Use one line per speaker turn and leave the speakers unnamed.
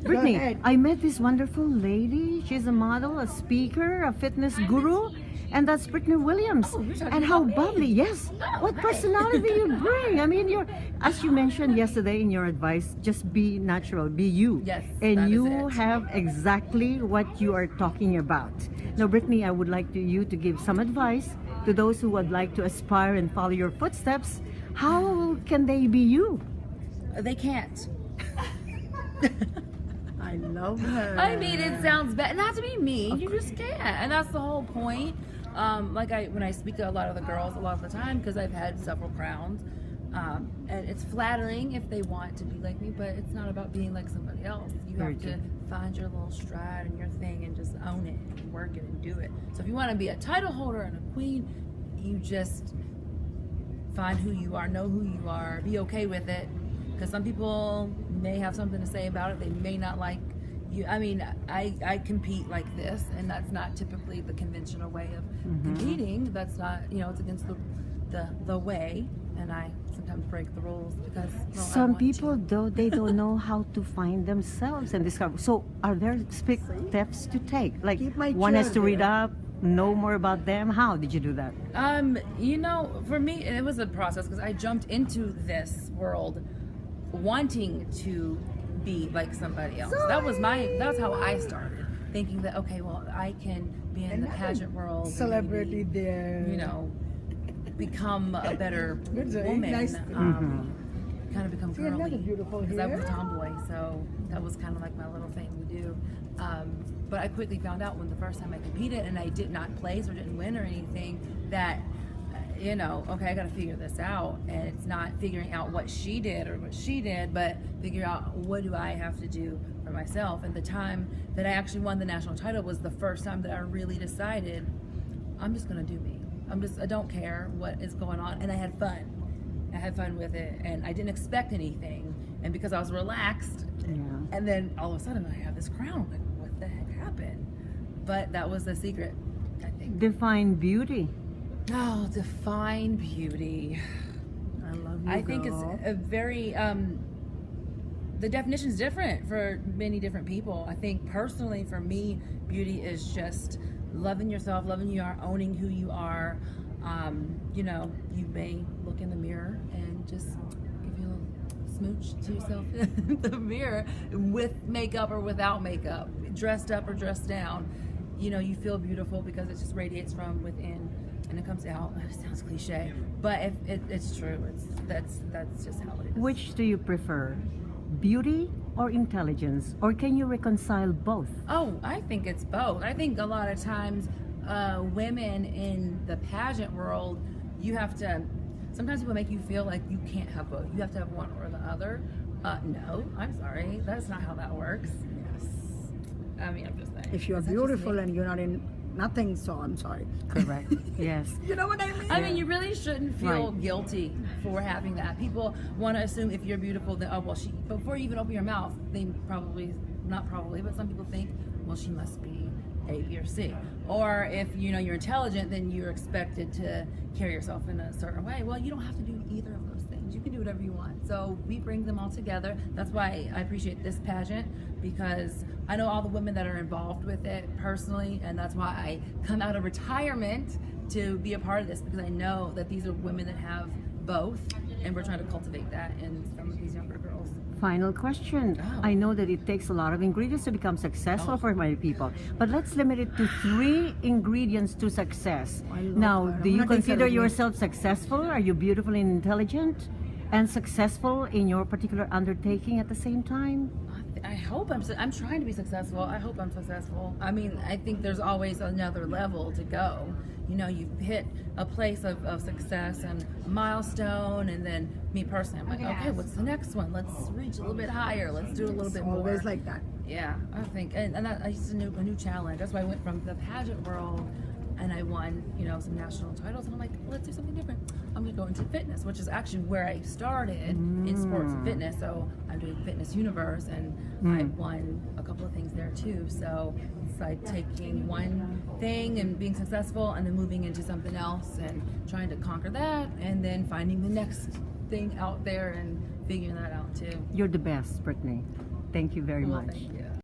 Brittany, I met this wonderful lady. She's a model, a speaker, a fitness guru, and that's Brittany Williams.
Oh, you're talking
And how
about me?
bubbly, yes. What personality you bring? I mean, you're, as you mentioned yesterday in your advice, just be natural, be you.
Yes,
and
that is
you
it.
have exactly what you are talking about. Now, Brittany, I would like you to give some advice to those who would like to aspire and follow your footsteps. How can they be you?
They can't.
I love her.
I mean, it sounds bad. Not to be mean, you just can't, and that's the whole point. When I speak to a lot of the girls, a lot of the time, because I've had several crowns, and it's flattering if they want to be like me, but it's not about being like somebody else. You have to find your little stride and your thing and just own it and work it and do it. So if you want to be a title holder and a queen, you just find who you are, know who you are, be okay with it. Because some people may have something to say about it. They may not like you. I mean, I compete like this, and that's not typically the conventional way of competing. That's not, it's against the way, and I sometimes break the rules because
some people though they don't know how to find themselves and discover. So are there steps to take? Like one has to read up, know more about them. How did you do that?
For me, it was a process because I jumped into this world wanting to be like somebody else. That's how I started, thinking that okay, well, I can be in the pageant world,
celebrity
maybe,
there,
become a better woman,
nice.
kind of become girly, because I was a
hair.
tomboy, so that was kind of like my little thing to do. But I quickly found out when the first time I competed and I did not place or didn't win or anything that okay, I got to figure this out. And it's not figuring out what she did or what she did, but figure out what do I have to do for myself. And the time that I actually won the national title was the first time that I really decided I'm just going to do me. I don't care what is going on. And I had fun. I had fun with it, and I didn't expect anything. And because I was relaxed, and then all of a sudden I have this crown. Like, what the heck happened? But that was the secret, I think.
Define beauty.
Oh, define beauty.
I love you,
I think it's a very, the definition is different for many different people. I think personally for me, beauty is just loving yourself, loving who you are, owning who you are. You may look in the mirror and just give you a little smooch to yourself in the mirror with makeup or without makeup, dressed up or dressed down. You feel beautiful because it just radiates from within. And it comes out. It sounds cliche, but if it's true. That's just how it is.
Which do you prefer, beauty or intelligence, or can you reconcile both?
Oh, I think it's both. I think a lot of times, women in the pageant world, you have to. Sometimes people make you feel like you can't have both. You have to have one or the other. No, I'm sorry. That's not how that works. Yes. I mean, I'm just saying.
If you're beautiful and you're not in nothing, so I'm sorry.
Correct. Yes.
You know what I mean?
I mean, you really shouldn't feel guilty for having that. People want to assume if you're beautiful, then, before you even open your mouth, they not probably, but some people think, well, she must be A, B, or C. Or if, you're intelligent, then you're expected to carry yourself in a certain way. Well, you don't have to do either of those things. You can do whatever you want. So we bring them all together. That's why I appreciate this pageant, because I know all the women that are involved with it personally, and that's why I come out of retirement to be a part of this, because I know that these are women that have both, and we're trying to cultivate that in some of these younger girls.
Final question. I know that it takes a lot of ingredients to become successful for many people, but let's limit it to 3 ingredients to success. Now, do you consider yourself successful? Are you beautiful and intelligent and successful in your particular undertaking at the same time?
I hope I'm trying to be successful. I hope I'm successful. I mean, I think there's always another level to go. You've hit a place of success and a milestone, and then me personally, I'm like, okay, what's the next one? Let's reach a little bit higher. Let's do a little bit more.
Always like that.
Yeah, I think, and that it's a new challenge. That's why I went from the pageant world, and I won, some national titles, and I'm like, let's do something different. I'm gonna go into fitness, which is actually where I started in sports and fitness. So I'm doing Fitness Universe, and I've won a couple of things there too. So it's like taking one thing and being successful, and then moving into something else and trying to conquer that, and then finding the next thing out there and figuring that out too.
You're the best, Brittany. Thank you very
Well,
much.
thank you.